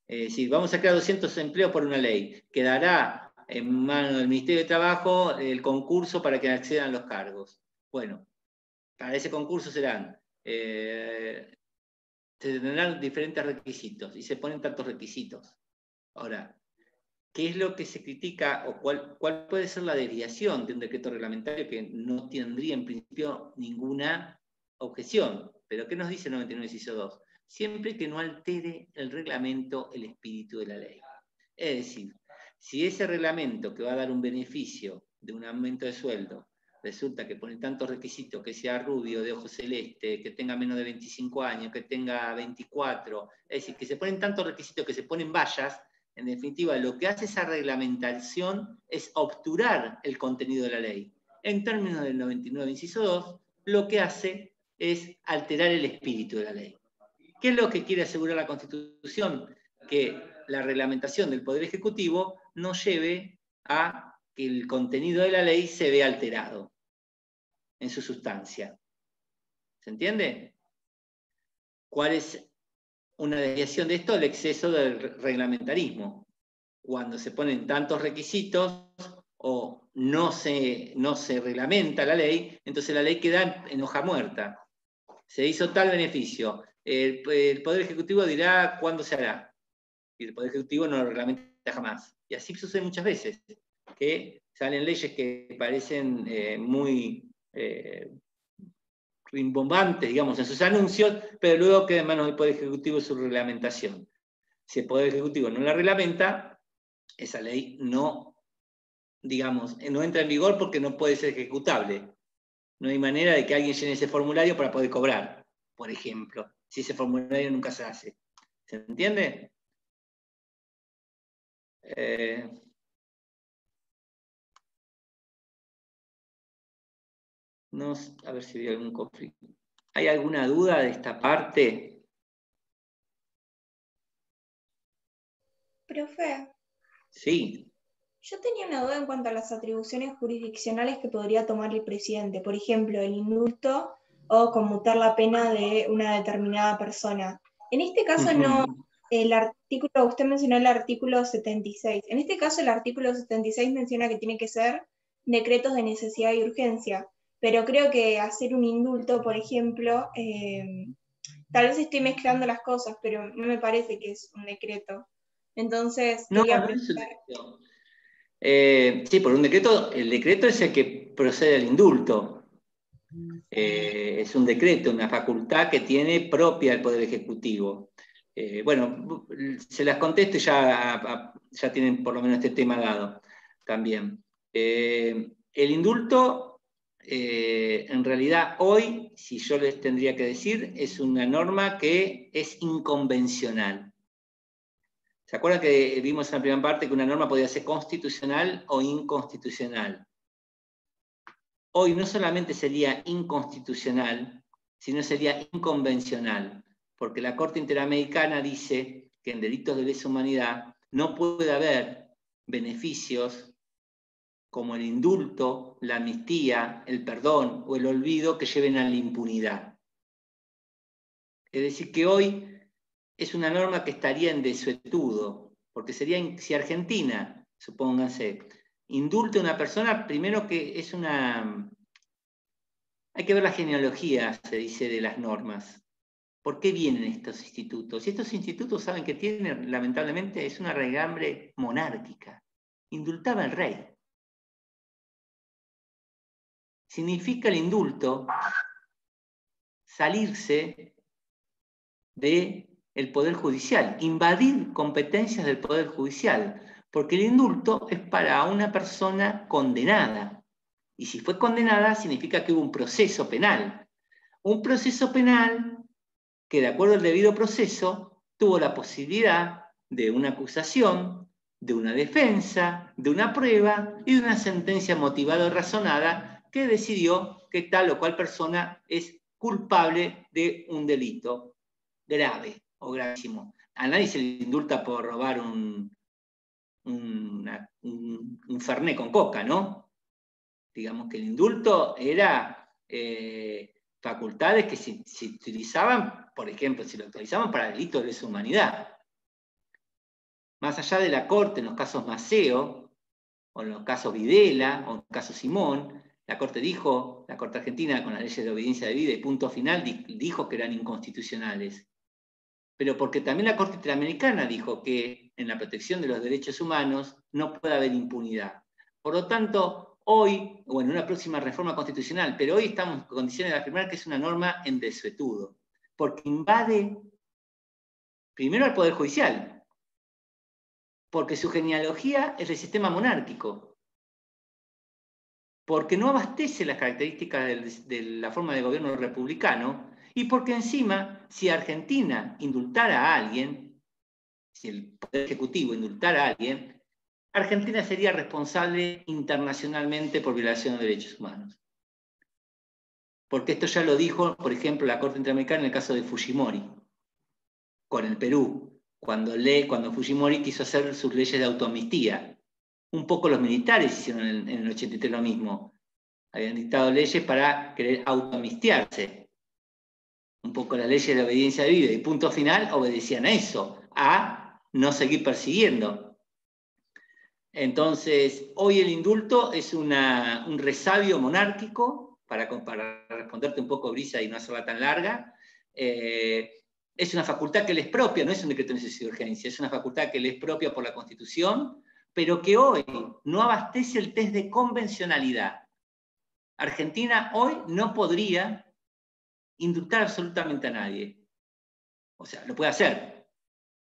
Es decir, vamos a crear 200 empleos por una ley. Quedará en manos del Ministerio de Trabajo el concurso para que accedan los cargos. Bueno, para ese concurso se tendrán diferentes requisitos y se ponen tantos requisitos. Ahora, ¿qué es lo que se critica o cuál puede ser la desviación de un decreto reglamentario que no tendría en principio ninguna objeción? ¿Pero qué nos dice el 99 inciso 2? Siempre que no altere el reglamento el espíritu de la ley. Es decir, si ese reglamento que va a dar un beneficio de un aumento de sueldo resulta que ponen tantos requisitos, que sea rubio, de ojos celeste, que tenga menos de 25 años, que tenga 24, es decir, que se ponen tantos requisitos, que se ponen vallas, en definitiva, lo que hace esa reglamentación es obturar el contenido de la ley. En términos del 99, inciso 2, lo que hace es alterar el espíritu de la ley. ¿Qué es lo que quiere asegurar la Constitución? Que la reglamentación del Poder Ejecutivo no lleve a que el contenido de la ley se vea alterado en su sustancia. ¿Se entiende? ¿Cuál es una desviación de esto? El exceso del reglamentarismo. Cuando se ponen tantos requisitos o no se reglamenta la ley, entonces la ley queda en hoja muerta. Se hizo tal beneficio. El Poder Ejecutivo dirá cuándo se hará. Y el Poder Ejecutivo no lo reglamenta jamás. Y así sucede muchas veces, que salen leyes que parecen muy rimbombantes, digamos, en sus anuncios, pero luego queda en manos del Poder Ejecutivo su reglamentación. Si el Poder Ejecutivo no la reglamenta, esa ley no, digamos, no entra en vigor porque no puede ser ejecutable. No hay manera de que alguien llene ese formulario para poder cobrar, por ejemplo, si ese formulario nunca se hace. ¿Se entiende? No, a ver si hay algún conflicto. ¿Hay alguna duda de esta parte? Profe. Sí. Yo tenía una duda en cuanto a las atribuciones jurisdiccionales que podría tomar el presidente. Por ejemplo, el indulto o conmutar la pena de una determinada persona. En este caso no, el artículo, usted mencionó el artículo 76. En este caso el artículo 76 menciona que tiene que ser decretos de necesidad y urgencia. Pero creo que hacer un indulto, por ejemplo, tal vez estoy mezclando las cosas, pero no me parece que es un decreto. Entonces, quería preguntar. Sí, por un decreto, el decreto es el que procede al indulto. Es un decreto, una facultad que tiene propia el Poder Ejecutivo. Bueno, se las contesto y ya tienen por lo menos este tema dado también. El indulto, en realidad hoy, si yo les tendría que decir, es una norma que es inconvencional. ¿Se acuerdan que vimos en la primera parte que una norma podía ser constitucional o inconstitucional? Hoy no solamente sería inconstitucional, sino sería inconvencional, porque la Corte Interamericana dice que en delitos de lesa humanidad no puede haber beneficios como el indulto, la amnistía, el perdón o el olvido que lleven a la impunidad. Es decir, que hoy es una norma que estaría en desuetudo, porque sería, si Argentina, supónganse, indulta a una persona, primero que es una... Hay que ver la genealogía, se dice, de las normas. ¿Por qué vienen estos institutos? Y estos institutos saben que tienen, lamentablemente, es una raigambre monárquica. Indultaba el rey. Significa el indulto salirse del Poder Judicial, invadir competencias del Poder Judicial, porque el indulto es para una persona condenada. Y si fue condenada, significa que hubo un proceso penal. Un proceso penal que, de acuerdo al debido proceso, tuvo la posibilidad de una acusación, de una defensa, de una prueba y de una sentencia motivada y razonada que decidió que tal o cual persona es culpable de un delito grave o gravísimo. A nadie se le indulta por robar un fernet con coca, ¿no? Digamos que el indulto era facultades que se utilizaban, por ejemplo, si lo utilizaban para delitos de lesa humanidad. Más allá de la Corte, en los casos Maceo, o en los casos Videla, o en el caso Simón, la Corte dijo, la Corte Argentina con las leyes de obediencia debida y punto final, dijo que eran inconstitucionales. Pero porque también la Corte Interamericana dijo que en la protección de los derechos humanos no puede haber impunidad. Por lo tanto, hoy, o en una próxima reforma constitucional, pero hoy estamos en condiciones de afirmar que es una norma en desuetudo, porque invade primero al Poder Judicial, porque su genealogía es el sistema monárquico. porque no abastece las características de la forma de gobierno republicano, y porque encima, si Argentina indultara a alguien, si el Poder Ejecutivo indultara a alguien, Argentina sería responsable internacionalmente por violación de derechos humanos. Porque esto ya lo dijo, por ejemplo, la Corte Interamericana en el caso de Fujimori, con el Perú, cuando Fujimori quiso hacer sus leyes de autoamnistía. Un poco los militares hicieron en el 83 lo mismo. Habían dictado leyes para querer autoamnistiarse. Un poco las leyes de obediencia debida. Y punto final, obedecían a eso, a no seguir persiguiendo. Entonces, hoy el indulto es un resabio monárquico, para responderte un poco, Brisa, y no hacerla tan larga. Es una facultad que le es propia, no es un decreto de necesidad de urgencia, es una facultad que le es propia por la Constitución, pero que hoy no abastece el test de convencionalidad. Argentina hoy no podría indultar absolutamente a nadie. O sea, lo puede hacer,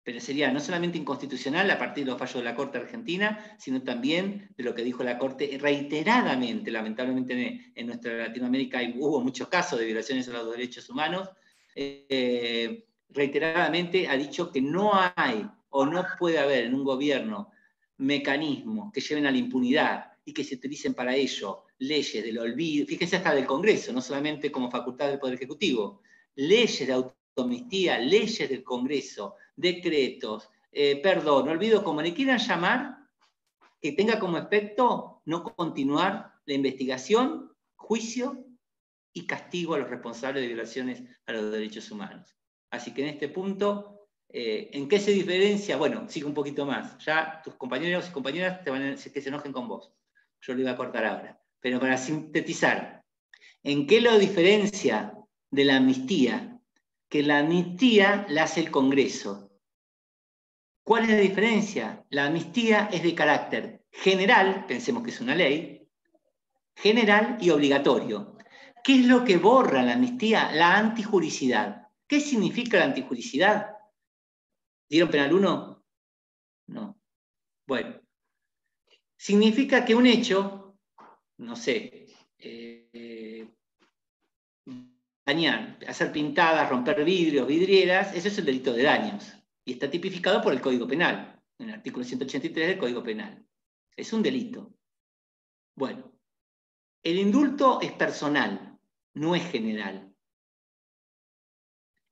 pero sería no solamente inconstitucional a partir de los fallos de la Corte Argentina, sino también de lo que dijo la Corte reiteradamente, lamentablemente en nuestra Latinoamérica hubo muchos casos de violaciones a los derechos humanos, reiteradamente ha dicho que no hay o no puede haber en un gobierno mecanismos que lleven a la impunidad y que se utilicen para ello leyes del olvido, fíjense hasta del Congreso, no solamente como facultad del Poder Ejecutivo, leyes de autoamnistía, leyes del Congreso, decretos, perdón, olvido, como le quieran llamar, que tenga como efecto no continuar la investigación, juicio y castigo a los responsables de violaciones a los derechos humanos. Así que en este punto, ¿en qué se diferencia? Bueno, sigo un poquito más. Ya tus compañeros y compañeras te van a decir que se enojen con vos. Yo lo iba a cortar ahora. Pero para sintetizar, ¿en qué lo diferencia de la amnistía? Que la amnistía la hace el Congreso. ¿Cuál es la diferencia? La amnistía es de carácter general, pensemos que es una ley, general y obligatorio. ¿Qué es lo que borra la amnistía? La antijuricidad. ¿Qué significa la antijuricidad? ¿Dieron penal 1? No. Bueno, significa que un hecho, no sé, dañar, hacer pintadas, romper vidrios, vidrieras, eso es el delito de daños. Y está tipificado por el Código Penal, en el artículo 183 del Código Penal. Es un delito. Bueno, el indulto es personal, no es general.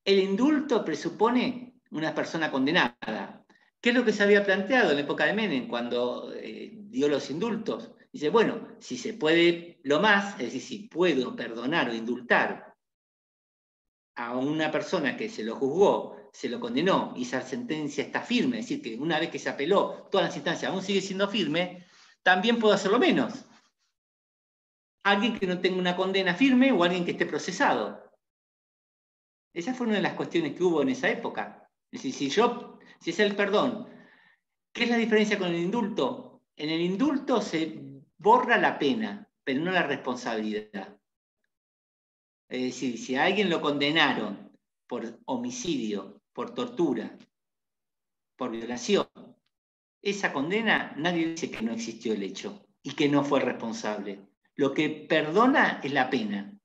El indulto presupone una persona condenada. ¿Qué es lo que se había planteado en la época de Menem cuando dio los indultos? Dice, bueno, si se puede lo más, es decir, si puedo perdonar o indultar a una persona que se lo juzgó, se lo condenó y esa sentencia está firme, es decir, que una vez que se apeló todas las instancias aún sigue siendo firme, también puedo hacerlo menos. Alguien que no tenga una condena firme o alguien que esté procesado. Esa fue una de las cuestiones que hubo en esa época. Es decir, si es el perdón, ¿qué es la diferencia con el indulto? En el indulto se borra la pena, pero no la responsabilidad. Es decir, si a alguien lo condenaron por homicidio, por tortura, por violación, esa condena nadie dice que no existió el hecho y que no fue responsable. Lo que perdona es la pena.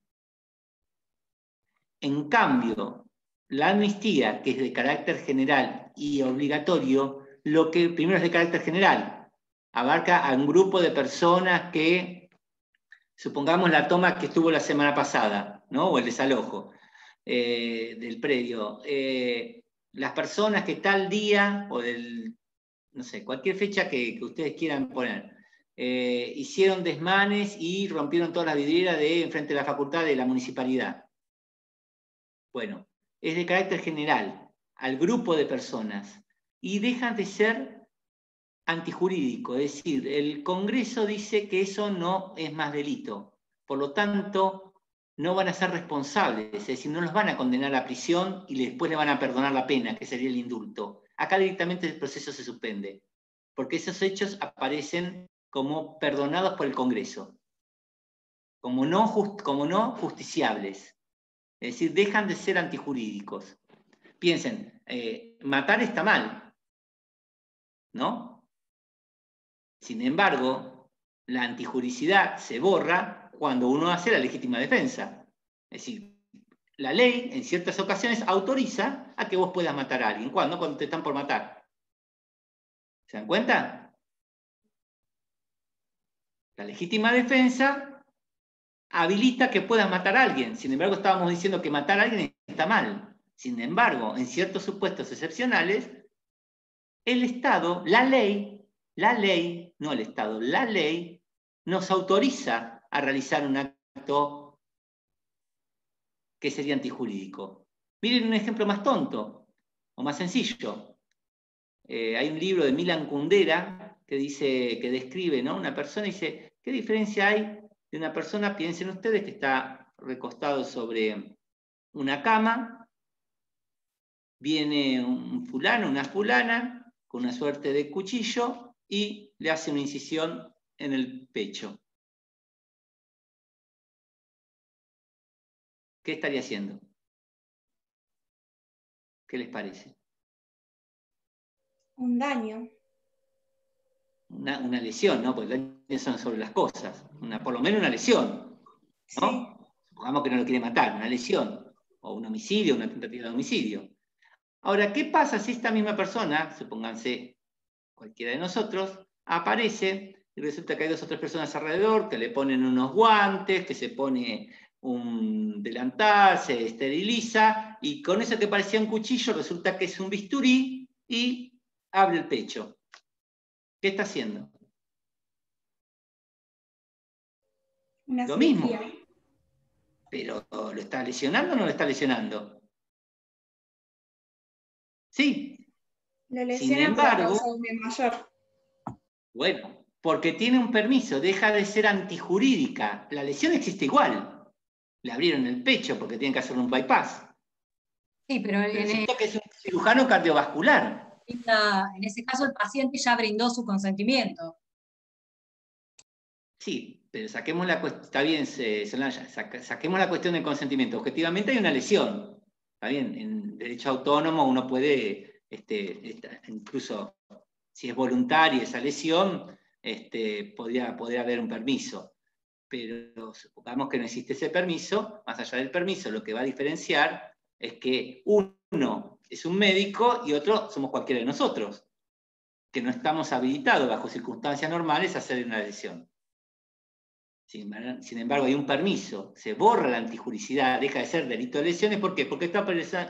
En cambio, la amnistía, que es de carácter general y obligatorio, lo que primero es de carácter general, abarca a un grupo de personas que, supongamos la toma que estuvo la semana pasada, ¿no? O el desalojo del predio. Las personas que tal día, o no sé, cualquier fecha que ustedes quieran poner, hicieron desmanes y rompieron todas las vidrieras de enfrente de la facultad de la municipalidad. Bueno, es de carácter general, al grupo de personas, y dejan de ser antijurídico, es decir, el Congreso dice que eso no es más delito, por lo tanto, no van a ser responsables, es decir, no los van a condenar a prisión y después le van a perdonar la pena, que sería el indulto. Acá directamente el proceso se suspende, porque esos hechos aparecen como perdonados por el Congreso, como no justiciables. Es decir, dejan de ser antijurídicos. Piensen, matar está mal, ¿no? Sin embargo, la antijuricidad se borra cuando uno hace la legítima defensa. Es decir, la ley en ciertas ocasiones autoriza a que vos puedas matar a alguien. ¿Cuándo? Cuando te están por matar. ¿Se dan cuenta? La legítima defensa habilita que puedas matar a alguien. Sin embargo, estábamos diciendo que matar a alguien está mal. Sin embargo, en ciertos supuestos excepcionales, el Estado, la ley, no el Estado, la ley nos autoriza a realizar un acto que sería antijurídico. Miren un ejemplo más tonto o más sencillo. Hay un libro de Milan Kundera que describe, ¿no? Una persona y dice, ¿qué diferencia hay de una persona? Piensen ustedes que está recostado sobre una cama, viene un fulano, una fulana, con una suerte de cuchillo y le hace una incisión en el pecho. ¿Qué estaría haciendo? ¿Qué les parece? Un daño. Una lesión, ¿no? Porque los daños son sobre las cosas. Por lo menos una lesión, ¿no? Sí. Supongamos que no lo quiere matar, una lesión, o un homicidio, una tentativa de homicidio. Ahora, ¿qué pasa si esta misma persona, supónganse cualquiera de nosotros, aparece y resulta que hay 2 o 3 personas alrededor que le ponen unos guantes, que se pone un delantal, se esteriliza, y con eso que parecía un cuchillo resulta que es un bisturí y abre el pecho? ¿Qué está haciendo? Una Lo mismo. cirugía. ¿Pero lo está lesionando o no lo está lesionando? Sí. Lo Sin lesiona pero embargo, causa un bien mayor. bueno, porque tiene un permiso, deja de ser antijurídica. La lesión existe igual. Le abrieron el pecho porque tienen que hacer un bypass. Sí, pero Resulta que es un cirujano cardiovascular. en ese caso el paciente ya brindó su consentimiento. Sí, pero saquemos la cuestión, está bien, Solange, saquemos la cuestión del consentimiento. Objetivamente hay una lesión. Está bien, en derecho autónomo uno puede, incluso si es voluntaria esa lesión, podría haber un permiso. Pero supongamos que no existe ese permiso, más allá del permiso, lo que va a diferenciar es que uno es un médico y otro somos cualquiera de nosotros, que no estamos habilitados bajo circunstancias normales a hacer una lesión. Sin embargo, hay un permiso, se borra la antijuricidad, deja de ser delito de lesiones. ¿Por qué? Porque está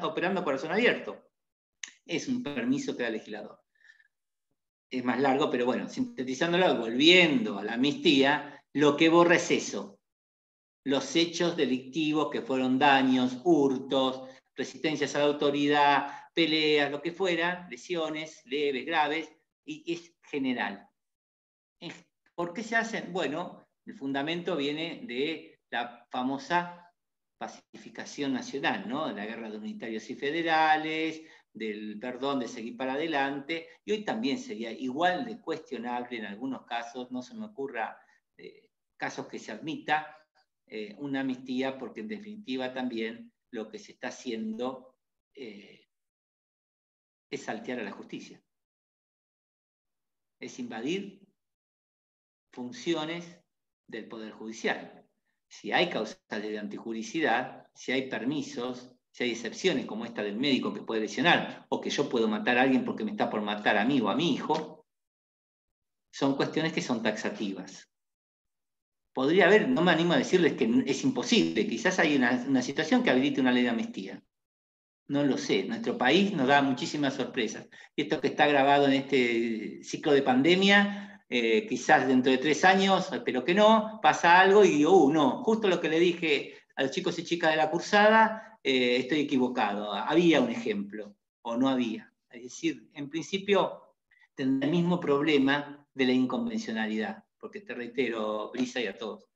operando a corazón abierto. Es un permiso que da el legislador. Es más largo, pero bueno, sintetizándolo, volviendo a la amnistía, lo que borra es eso. Los hechos delictivos que fueron daños, hurtos, resistencias a la autoridad, peleas, lo que fuera, lesiones leves, graves, y es general. ¿Por qué se hacen? Bueno, el fundamento viene de la famosa pacificación nacional, ¿no? De la guerra de unitarios y federales, del perdón de seguir para adelante, y hoy también sería igual de cuestionable en algunos casos, no se me ocurra casos que se admita una amnistía, porque en definitiva también lo que se está haciendo es saltear a la justicia. Es invadir funciones del Poder Judicial. Si hay causales de antijuricidad, si hay permisos, si hay excepciones como esta del médico que puede lesionar, o que yo puedo matar a alguien porque me está por matar a mí o a mi hijo, son cuestiones que son taxativas. Podría haber, no me animo a decirles que es imposible, quizás hay una situación que habilite una ley de amnistía. No lo sé, nuestro país nos da muchísimas sorpresas. Y esto que está grabado en este ciclo de pandemia, quizás dentro de 3 años, espero que no, pasa algo y digo, no, justo lo que le dije a los chicos y chicas de la cursada, estoy equivocado. Había un ejemplo, o no había. Es decir, en principio tendrá el mismo problema de la inconvencionalidad, porque te reitero, Brisa, y a todos,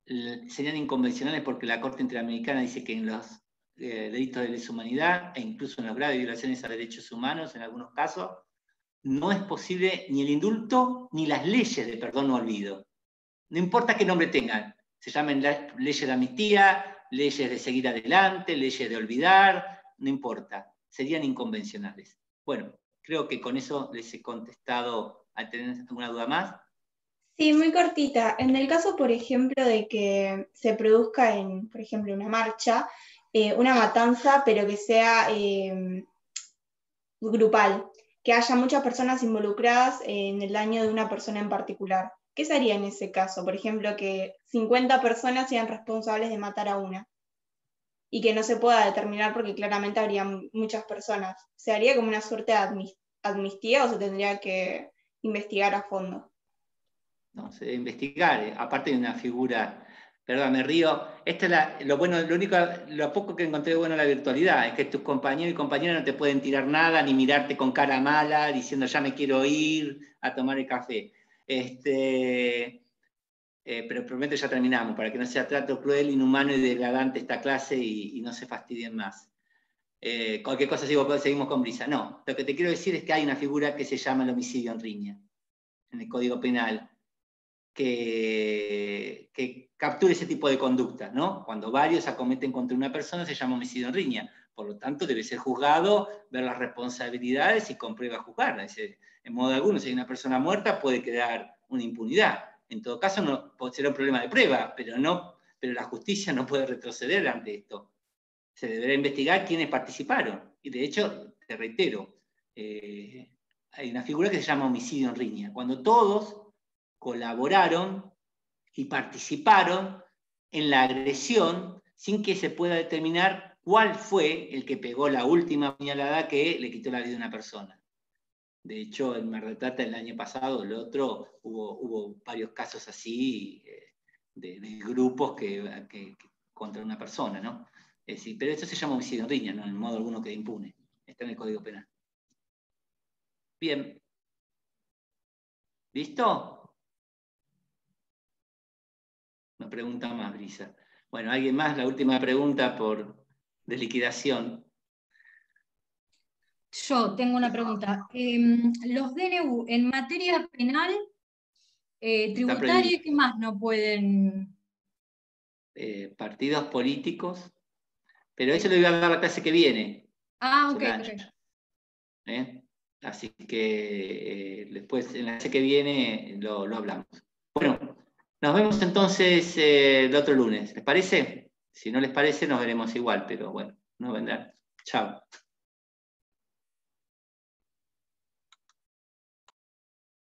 serían inconvencionales porque la Corte Interamericana dice que en los delitos de lesa humanidad e incluso en las graves violaciones a derechos humanos, en algunos casos, no es posible ni el indulto ni las leyes de perdón o olvido. No importa qué nombre tengan, se llamen leyes de amnistía, leyes de seguir adelante, leyes de olvidar, no importa, serían inconvencionales. Bueno, creo que con eso les he contestado. ¿Tenés alguna duda más? Sí, muy cortita. En el caso, por ejemplo, de que se produzca por ejemplo, una marcha, una matanza, pero que sea grupal, que haya muchas personas involucradas en el daño de una persona en particular. ¿Qué se haría en ese caso? Por ejemplo, que 50 personas sean responsables de matar a una y que no se pueda determinar porque claramente habría muchas personas. ¿Se haría como una suerte de amnistía o se tendría que investigar a fondo? No, se debe investigar, aparte de una figura, perdón, me río, lo bueno, lo poco que encontré bueno en la virtualidad es que tus compañeros y compañeras no te pueden tirar nada, ni mirarte con cara mala, diciendo ya me quiero ir a tomar el café. Pero prometo ya terminamos, para que no sea trato cruel, inhumano y degradante esta clase y no se fastidien más. Cualquier cosa seguimos con brisa. No, lo que te quiero decir es que hay una figura que se llama el homicidio en riña, en el Código Penal, que capture ese tipo de conductas, ¿no? Cuando varios acometen contra una persona se llama homicidio en riña. Por lo tanto, debe ser juzgado, ver las responsabilidades y con prueba juzgarla. En modo alguno, si hay una persona muerta, puede quedar una impunidad. En todo caso, no será un problema de prueba, pero la justicia no puede retroceder ante esto. Se deberá investigar quiénes participaron. Y de hecho, te reitero, hay una figura que se llama homicidio en riña. Cuando todos colaboraron y participaron en la agresión sin que se pueda determinar cuál fue el que pegó la última puñalada que le quitó la vida a una persona. De hecho, en Mar del Plata el año pasado, el otro, hubo varios casos así de grupos que contra una persona, ¿no? Es decir, pero eso se llama homicidio en riña, no en modo alguno queda impune. Está en el Código Penal. Bien. ¿Listo? Una pregunta más, Brisa. Bueno, ¿alguien más? La última pregunta de liquidación. Yo tengo una pregunta. Los DNU en materia penal, tributaria, ¿qué más no pueden? Partidos políticos, pero eso lo iba a dar la clase que viene. Ah, ok. Así que después en la clase que viene lo hablamos. Bueno, nos vemos entonces el otro lunes. ¿Les parece? Si no les parece, nos veremos igual, pero bueno, no vendrán. Chao.